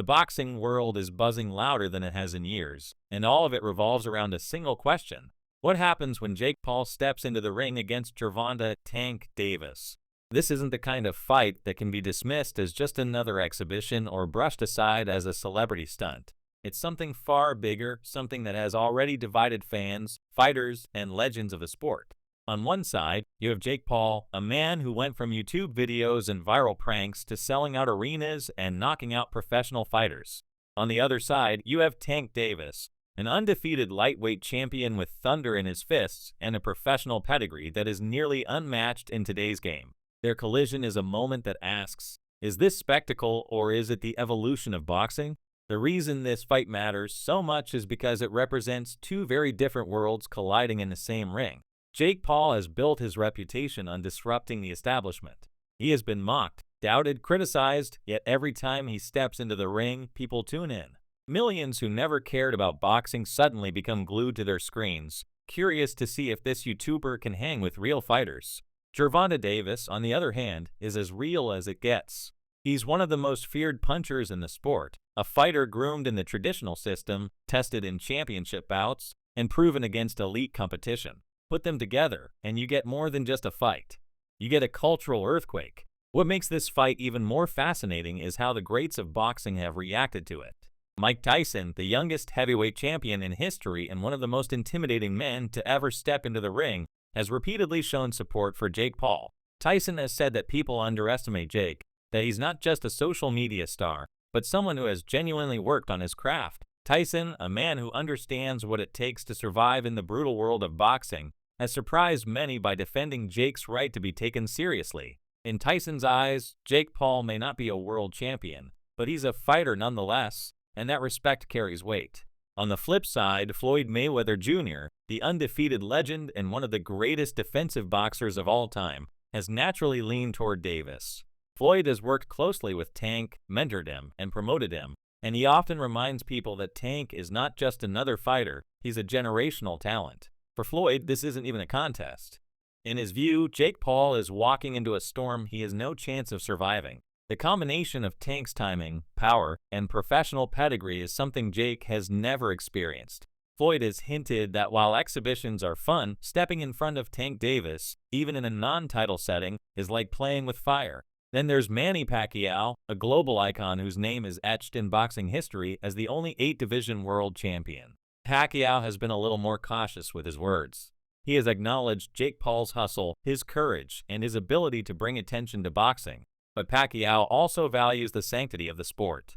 boxing world is buzzing louder than it has in years, and all of it revolves around a single question. What happens when Jake Paul steps into the ring against Gervonta "Tank" Davis? This isn't the kind of fight that can be dismissed as just another exhibition or brushed aside as a celebrity stunt. It's something far bigger, something that has already divided fans, fighters, and legends of the sport. On one side, you have Jake Paul, a man who went from YouTube videos and viral pranks to selling out arenas and knocking out professional fighters. On the other side, you have Tank Davis, an undefeated lightweight champion with thunder in his fists and a professional pedigree that is nearly unmatched in today's game. Their collision is a moment that asks, is this spectacle or is it the evolution of boxing? The reason this fight matters so much is because it represents two very different worlds colliding in the same ring. Jake Paul has built his reputation on disrupting the establishment. He has been mocked, doubted, criticized, yet every time he steps into the ring, people tune in. Millions who never cared about boxing suddenly become glued to their screens, curious to see if this YouTuber can hang with real fighters. Gervonta Davis, on the other hand, is as real as it gets. He's one of the most feared punchers in the sport, a fighter groomed in the traditional system, tested in championship bouts, and proven against elite competition. Put them together, and you get more than just a fight. You get a cultural earthquake. What makes this fight even more fascinating is how the greats of boxing have reacted to it. Mike Tyson, the youngest heavyweight champion in history and one of the most intimidating men to ever step into the ring, has repeatedly shown support for Jake Paul. Tyson has said that people underestimate Jake, that he's not just a social media star, but someone who has genuinely worked on his craft. Tyson, a man who understands what it takes to survive in the brutal world of boxing, has surprised many by defending Jake's right to be taken seriously. In Tyson's eyes, Jake Paul may not be a world champion, but he's a fighter nonetheless, and that respect carries weight. On the flip side, Floyd Mayweather Jr., the undefeated legend and one of the greatest defensive boxers of all time, has naturally leaned toward Davis. Floyd has worked closely with Tank, mentored him, and promoted him, and he often reminds people that Tank is not just another fighter, he's a generational talent. For Floyd, this isn't even a contest. In his view, Jake Paul is walking into a storm he has no chance of surviving. The combination of Tank's timing, power, and professional pedigree is something Jake has never experienced. Floyd has hinted that while exhibitions are fun, stepping in front of Tank Davis, even in a non-title setting, is like playing with fire. Then there's Manny Pacquiao, a global icon whose name is etched in boxing history as the only 8-division world champion. Pacquiao has been a little more cautious with his words. He has acknowledged Jake Paul's hustle, his courage, and his ability to bring attention to boxing. But Pacquiao also values the sanctity of the sport.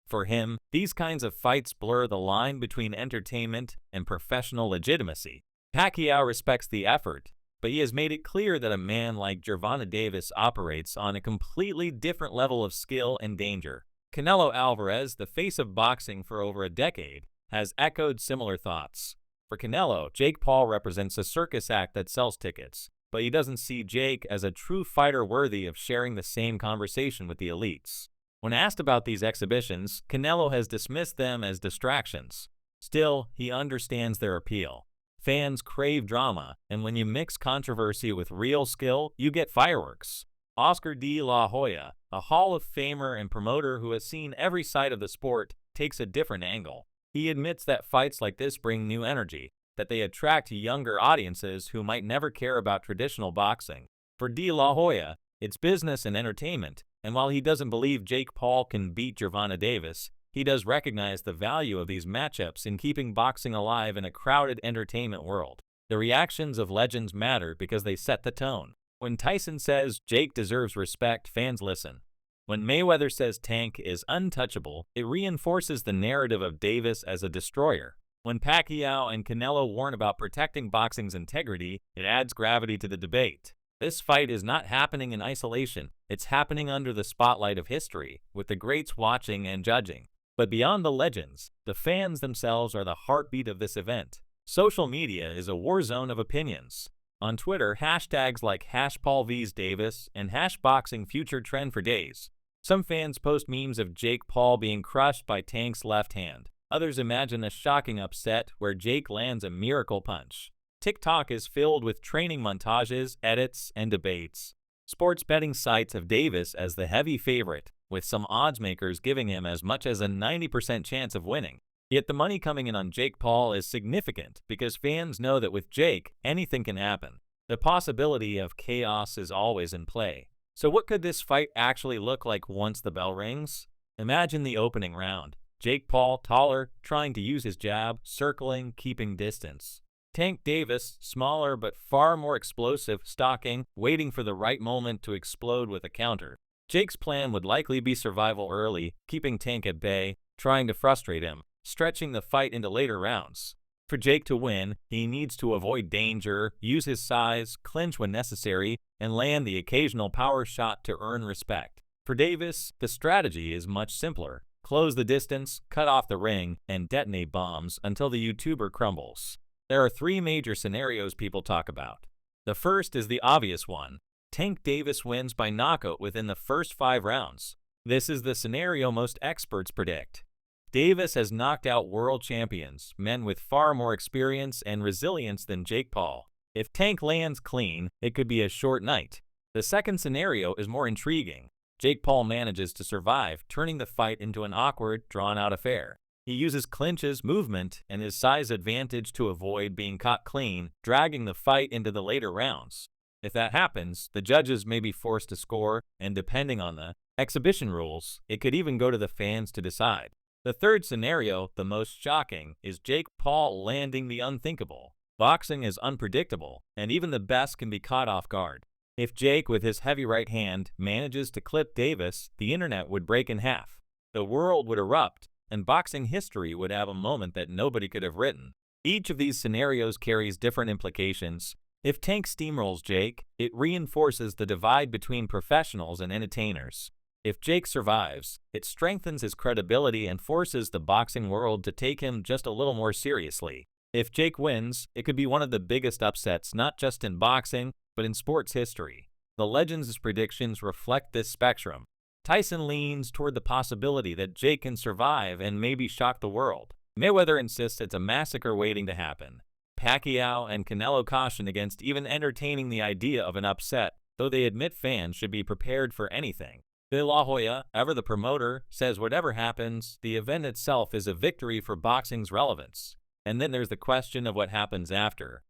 For him, these kinds of fights blur the line between entertainment and professional legitimacy. Pacquiao respects the effort, but he has made it clear that a man like Gervonta Davis operates on a completely different level of skill and danger. Canelo Alvarez, the face of boxing for over a decade, has echoed similar thoughts. For Canelo, Jake Paul represents a circus act that sells tickets, but he doesn't see Jake as a true fighter worthy of sharing the same conversation with the elites. When asked about these exhibitions, Canelo has dismissed them as distractions. Still, he understands their appeal. Fans crave drama, and when you mix controversy with real skill, you get fireworks. Oscar de la Hoya, a Hall of Famer and promoter who has seen every side of the sport, takes a different angle. He admits that fights like this bring new energy, that they attract younger audiences who might never care about traditional boxing. For De La Hoya, it's business and entertainment, and while he doesn't believe Jake Paul can beat Gervonta Davis, he does recognize the value of these matchups in keeping boxing alive in a crowded entertainment world. The reactions of legends matter because they set the tone. When Tyson says Jake deserves respect, fans listen. When Mayweather says Tank is untouchable, it reinforces the narrative of Davis as a destroyer. When Pacquiao and Canelo warn about protecting boxing's integrity, it adds gravity to the debate. This fight is not happening in isolation, it's happening under the spotlight of history, with the greats watching and judging. But beyond the legends, the fans themselves are the heartbeat of this event. Social media is a war zone of opinions. On Twitter, hashtags like #PaulVsDavis and #BoxingFuture trend for days. Some fans post memes of Jake Paul being crushed by Tank's left hand. Others imagine a shocking upset where Jake lands a miracle punch. TikTok is filled with training montages, edits, and debates. Sports betting sites have Davis as the heavy favorite, with some odds makers giving him as much as a 90% chance of winning. Yet the money coming in on Jake Paul is significant because fans know that with Jake, anything can happen. The possibility of chaos is always in play. So what could this fight actually look like once the bell rings? Imagine the opening round. Jake Paul, taller, trying to use his jab, circling, keeping distance. Tank Davis, smaller but far more explosive, stalking, waiting for the right moment to explode with a counter. Jake's plan would likely be survival early, keeping Tank at bay, trying to frustrate him, stretching the fight into later rounds. For Jake to win, he needs to avoid danger, use his size, clinch when necessary, and land the occasional power shot to earn respect. For Davis, the strategy is much simpler. Close the distance, cut off the ring, and detonate bombs until the YouTuber crumbles. There are three major scenarios people talk about. The first is the obvious one. Tank Davis wins by knockout within the first 5 rounds. This is the scenario most experts predict. Davis has knocked out world champions, men with far more experience and resilience than Jake Paul. If Tank lands clean, it could be a short night. The second scenario is more intriguing. Jake Paul manages to survive, turning the fight into an awkward, drawn-out affair. He uses clinches, movement, and his size advantage to avoid being caught clean, dragging the fight into the later rounds. If that happens, the judges may be forced to score, and depending on the exhibition rules, it could even go to the fans to decide. The third scenario, the most shocking, is Jake Paul landing the unthinkable. Boxing is unpredictable, and even the best can be caught off guard. If Jake, with his heavy right hand, manages to clip Davis, the internet would break in half. The world would erupt, and boxing history would have a moment that nobody could have written. Each of these scenarios carries different implications. If Tank steamrolls Jake, it reinforces the divide between professionals and entertainers. If Jake survives, it strengthens his credibility and forces the boxing world to take him just a little more seriously. If Jake wins, it could be one of the biggest upsets not just in boxing, but in sports history. The Legends' predictions reflect this spectrum. Tyson leans toward the possibility that Jake can survive and maybe shock the world. Mayweather insists it's a massacre waiting to happen. Pacquiao and Canelo caution against even entertaining the idea of an upset, though they admit fans should be prepared for anything. De La Hoya, ever the promoter, says whatever happens, the event itself is a victory for boxing's relevance. And then there's the question of what happens after.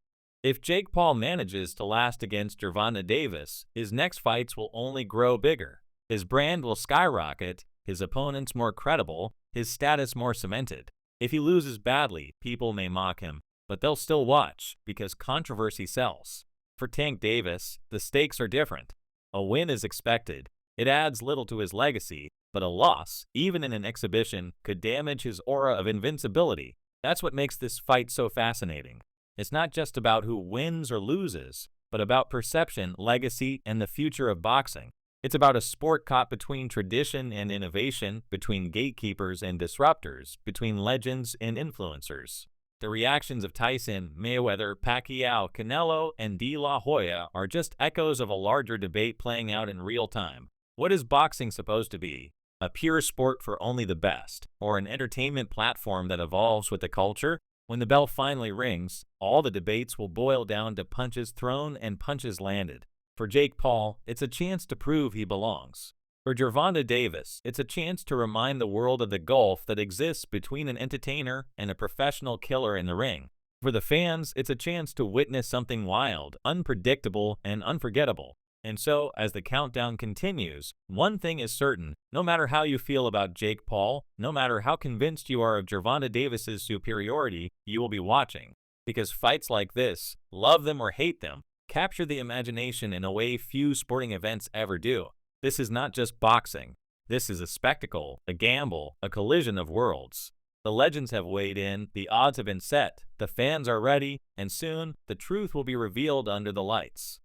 If Jake Paul manages to last against Gervonta Davis, his next fights will only grow bigger. His brand will skyrocket, his opponents more credible, his status more cemented. If he loses badly, people may mock him, but they'll still watch because controversy sells. For Tank Davis, the stakes are different. A win is expected. It adds little to his legacy, but a loss, even in an exhibition, could damage his aura of invincibility. That's what makes this fight so fascinating. It's not just about who wins or loses, but about perception, legacy, and the future of boxing. It's about a sport caught between tradition and innovation, between gatekeepers and disruptors, between legends and influencers. The reactions of Tyson, Mayweather, Pacquiao, Canelo, and De La Hoya are just echoes of a larger debate playing out in real time. What is boxing supposed to be? A pure sport for only the best, or an entertainment platform that evolves with the culture? When the bell finally rings, all the debates will boil down to punches thrown and punches landed. For Jake Paul, it's a chance to prove he belongs. For Gervonta Davis, it's a chance to remind the world of the gulf that exists between an entertainer and a professional killer in the ring. For the fans, it's a chance to witness something wild, unpredictable, and unforgettable. And so, as the countdown continues, one thing is certain: no matter how you feel about Jake Paul, no matter how convinced you are of Gervonta Davis's superiority, you will be watching. Because fights like this, love them or hate them, capture the imagination in a way few sporting events ever do. This is not just boxing. This is a spectacle, a gamble, a collision of worlds. The legends have weighed in, the odds have been set, the fans are ready, and soon, the truth will be revealed under the lights.